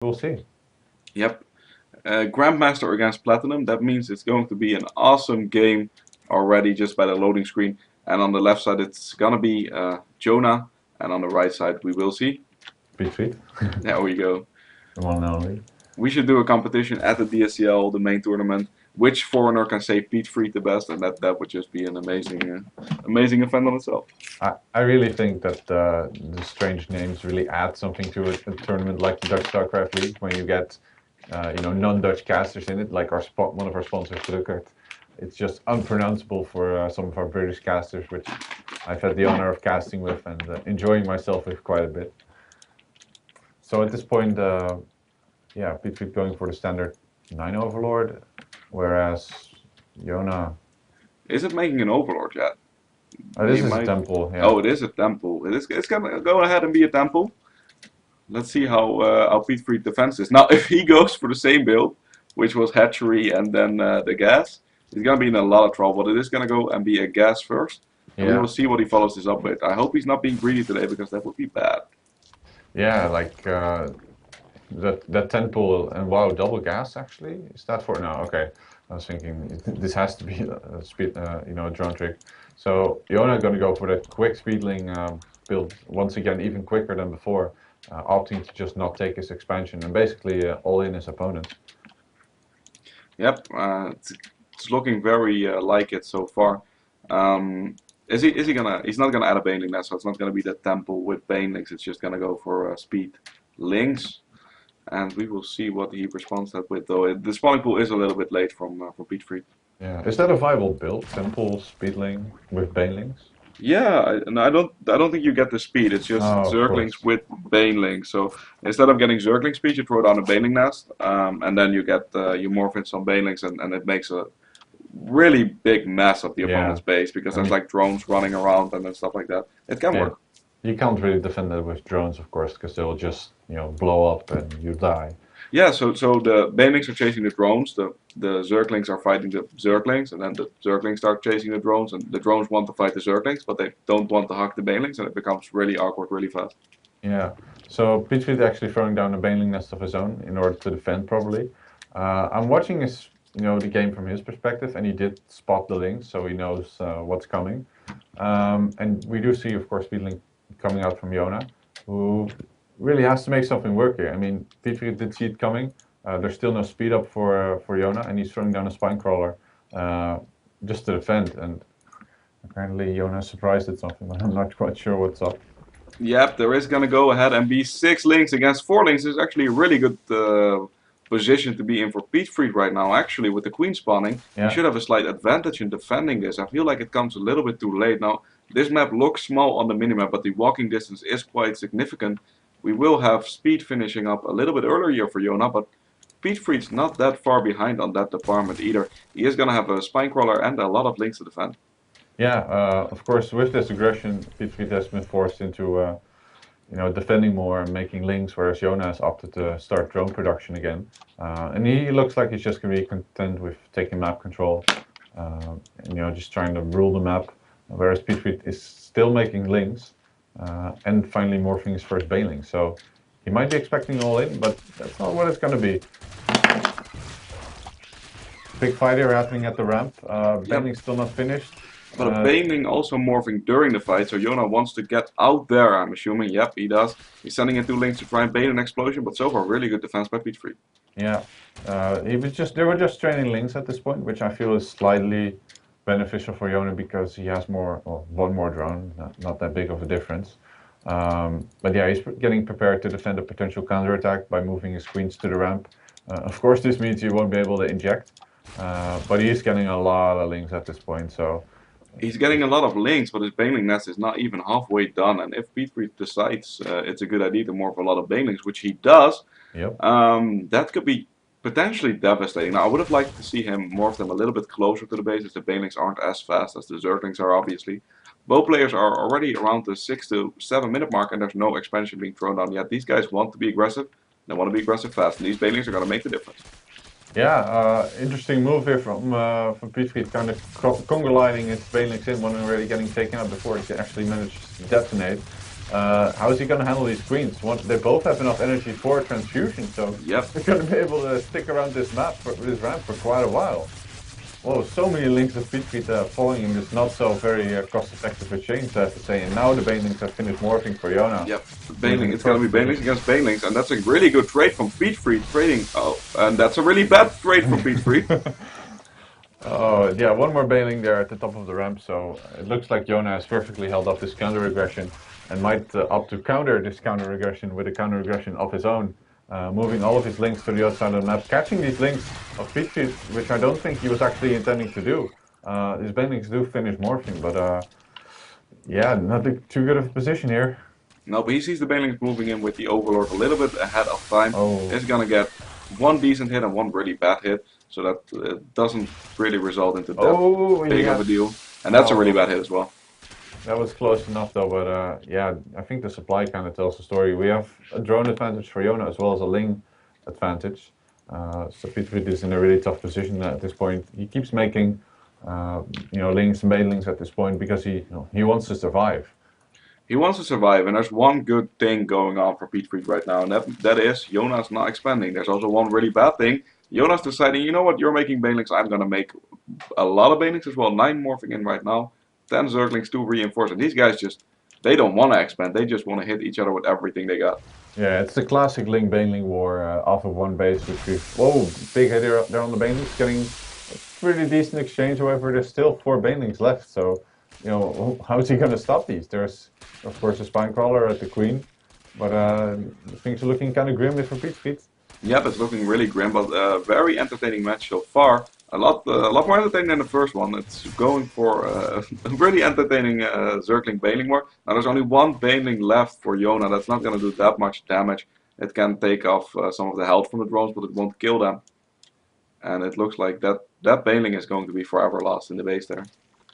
We'll see. Yep. Grandmaster against Platinum. That means it's going to be an awesome game already just by the loading screen. And on the left side, it's gonna be Jona, and on the right side, we will see. PietFriet, There we go. the one and only. We should do a competition at the DSCL, the main tournament. Which foreigner can say PietFriet the best, and that would just be an amazing event on itself. I really think that the strange names really add something to a tournament like the Dutch StarCraft League when you get non-Dutch casters in it, like one of our sponsors, Druckert. It's just unpronounceable for some of our British casters, which I've had the honor of casting with and enjoying myself with quite a bit. So at this point, yeah, PietFriet going for the standard 9 Overlord, whereas Jona. Is it making an Overlord yet? This He is a might. temple, yeah. Oh, it is a temple. It's gonna go ahead and be a temple. Let's see how PietFriet defends this. Now, if he goes for the same build, which was hatchery and then the gas, he's gonna be in a lot of trouble. But it is gonna go and be a gas first, and we Yeah, will see what he follows this up with. I hope he's not being greedy today because that would be bad. yeah, like that 10 pool and wow, double gas actually? Is that for no? Okay, I was thinking this has to be a speed, a drone trick. So Jona gonna go for that quick speedling build once again, even quicker than before, opting to just not take his expansion and basically all in his opponents. Yep, it's looking very like it so far. Is he gonna? He's not gonna add a Baneling now, so it's not gonna be that temple with Banelings. It's just gonna go for speed links, and we will see what he responds that with. Though the spawning pool is a little bit late from PietFriet. Yeah, is that a viable build? Temple speedling with banelings? Yeah, and I don't think you get the speed. It's just Oh, of Zerglings course. with Banelings. So instead of getting Zergling speed, you throw down a Baneling nest, and then you morph in some Banelings, and it makes a really big mess of the Yeah, opponent's base because I there's mean, like drones running around and then stuff like that. It can yeah, work. you can't really defend that with drones, of course, because they'll just blow up and you die. Yeah, so the Banelings are chasing the drones, the Zerglings are fighting the Zerglings, and then the Zerglings start chasing the drones, and the drones want to fight the Zerglings, but they don't want to hug the Banelings, and it becomes really awkward really fast. Yeah, so PietFriet actually throwing down a baneling nest of his own in order to defend properly. I'm watching the game from his perspective, and he did spot the links, so he knows what's coming. And we do see, of course, Speedlink coming out from Jona, who really has to make something work here. I mean, PietFriet did see it coming. There's still no speed up for Jona, and he's throwing down a spine crawler just to defend. And apparently, Jona is surprised at something, but I'm not quite sure what's up. Yep, there is going to go ahead and be 6 links against 4 links. Is actually a really good position to be in for PietFriet right now. Actually, with the queen spawning, he Yeah. should have a slight advantage in defending this. I feel like it comes a little bit too late. Now, this map looks small on the minimap, but the walking distance is quite significant. We will have speed finishing up a little bit earlier for Jona, but PietFriet's not that far behind on that department either. He is going to have a spine crawler and a lot of links to defend. Yeah, of course, with this aggression, PietFriet has been forced into, defending more and making links, whereas Jona has opted to start drone production again. And he looks like he's just going to be content with taking map control, just trying to rule the map, whereas PietFriet is still making links and finally morphing his first Baneling. So he might be expecting all in, but that's not what it's going to be. Big fight here happening at the ramp. Yep. Baneling's still not finished. But a Baneling also morphing during the fight, so Jona wants to get out there, I'm assuming. Yep, he does. He's sending in 2 links to try and bait an explosion, but so far, really good defense by PietFriet. Yeah, they were just training links at this point, which I feel is slightly beneficial for Jona because he has one more drone, not that big of a difference. But yeah, he's getting prepared to defend a potential counterattack by moving his queens to the ramp. Of course, this means he won't be able to inject, but he is getting a lot of links at this point. So He's getting a lot of links, but his Baneling nest is not even halfway done. And if PietFriet decides it's a good idea to morph a lot of Banelings, which he does, yep, that could be potentially devastating. Now, I would have liked to see him morph them a little bit closer to the base, as the Banelings aren't as fast as the Zerglings are, obviously. Both players are already around the 6 to 7 minute mark, and there's no expansion being thrown down yet. These guys want to be aggressive. They want to be aggressive fast, and these Banelings are going to make the difference. yeah, interesting move here from PietFriet, kind of conga lining his Banelings in, one already getting taken out before it actually manages to detonate. how is he going to handle these queens? They both have enough energy for a transfusion, so Yep. they're going to be able to stick around this this ramp for quite a while. Whoa, so many links of PietFriet following in this not so very cost-effective exchange, I have to say. And now the banelings have finished morphing for Jona. Yep. Baneling. It's going to be banelings against banelings, and that's a really good trade from PietFriet trading. Oh, and that's a really bad trade from PietFriet. Oh, yeah, one more baneling there at the top of the ramp, so it looks like Jona has perfectly held off this counter aggression and might opt to counter this counter aggression with a counter aggression of his own. Moving all of his links to the other side of the map, catching these links of PietFriet, which I don't think he was actually intending to do. His banelings do finish morphing, but yeah, not too good of a position here. No, but he sees the banelings moving in with the Overlord a little bit ahead of time. Oh. He's gonna get one decent hit and one really bad hit, so that doesn't really result into that big of a deal. And that's a really bad hit as well. That was close enough though, but yeah, I think the supply kind of tells the story. We have a drone advantage for Jona as well as a Ling advantage. So PietFriet is in a really tough position at this point. He keeps making, Lings and banelings at this point because he wants to survive. He wants to survive, and there's one good thing going on for PietFriet right now, and that is Jona's not expanding. There's also one really bad thing. Jona's deciding, you know what, you're making banelings, I'm gonna make a lot of banelings as well. 9 morphing in right now, 10 Zerglings, 2 reinforced, and these guys they don't want to expand, they just want to hit each other with everything they got. Yeah, it's the classic Ling baneling war off of one base, which whoa, big hit there on the banelings, getting a pretty decent exchange. However, there's still 4 banelings left, so how is he going to stop these? There's, of course, a spine crawler at the queen, but things are looking kind of grimly for PietFriet. Yep, it's looking really grim, but a very entertaining match so far. A lot more entertaining than the first one. It's going for a really entertaining Zergling Baneling war. Now there's only one Baneling left for Jona. That's not going to do that much damage. It can take off some of the health from the drones, but it won't kill them. And it looks like that Baneling is going to be forever lost in the base there.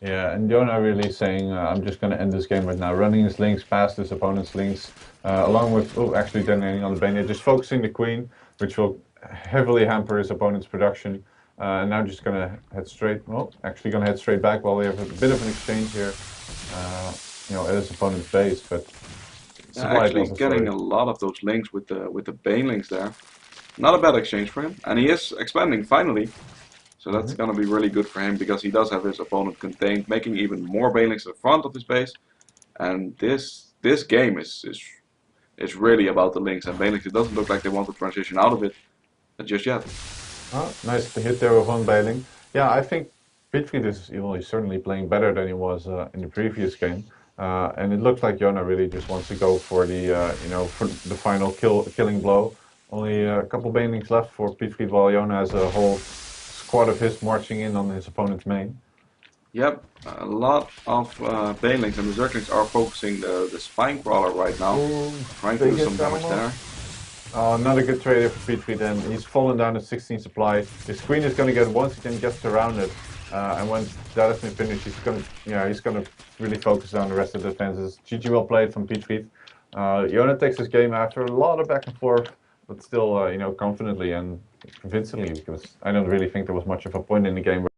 Yeah, and Jona really saying, I'm just going to end this game right now, running his links past his opponent's links, along with, actually detonating on the Bane, just focusing the queen, which will heavily hamper his opponent's production. And now just going to head straight, actually going to head straight back while we have a bit of an exchange here, at his opponent's base. But actually getting a lot of those links with the Banelings there. Not a bad exchange for him, and he is expanding finally. So that's going to be really good for him because he does have his opponent contained, making even more Banelings at the front of his base. And this game is really about the links and Banelings. It doesn't look like they want to transition out of it just yet. Oh, nice to hit there with one Baneling. Yeah, I think PietFriet is certainly playing better than he was in the previous game. And it looks like Jona really just wants to go for for the final killing blow. Only a couple Banelings left for PietFriet while Jona has a whole squad of his marching in on his opponent's main. Yep, a lot of Banelings and the Zerglings are focusing the Spine Crawler right now, trying to do some damage there. Not a good trade for PietFriet, and he's fallen down to 16 supply. His queen is going to get once again gets surrounded, and when that has been finished, he's going to really focus on the rest of the defenses. GG well played from PietFriet. Jona takes this game after a lot of back and forth, but still confidently and convincingly, because I don't really think there was much of a point in the game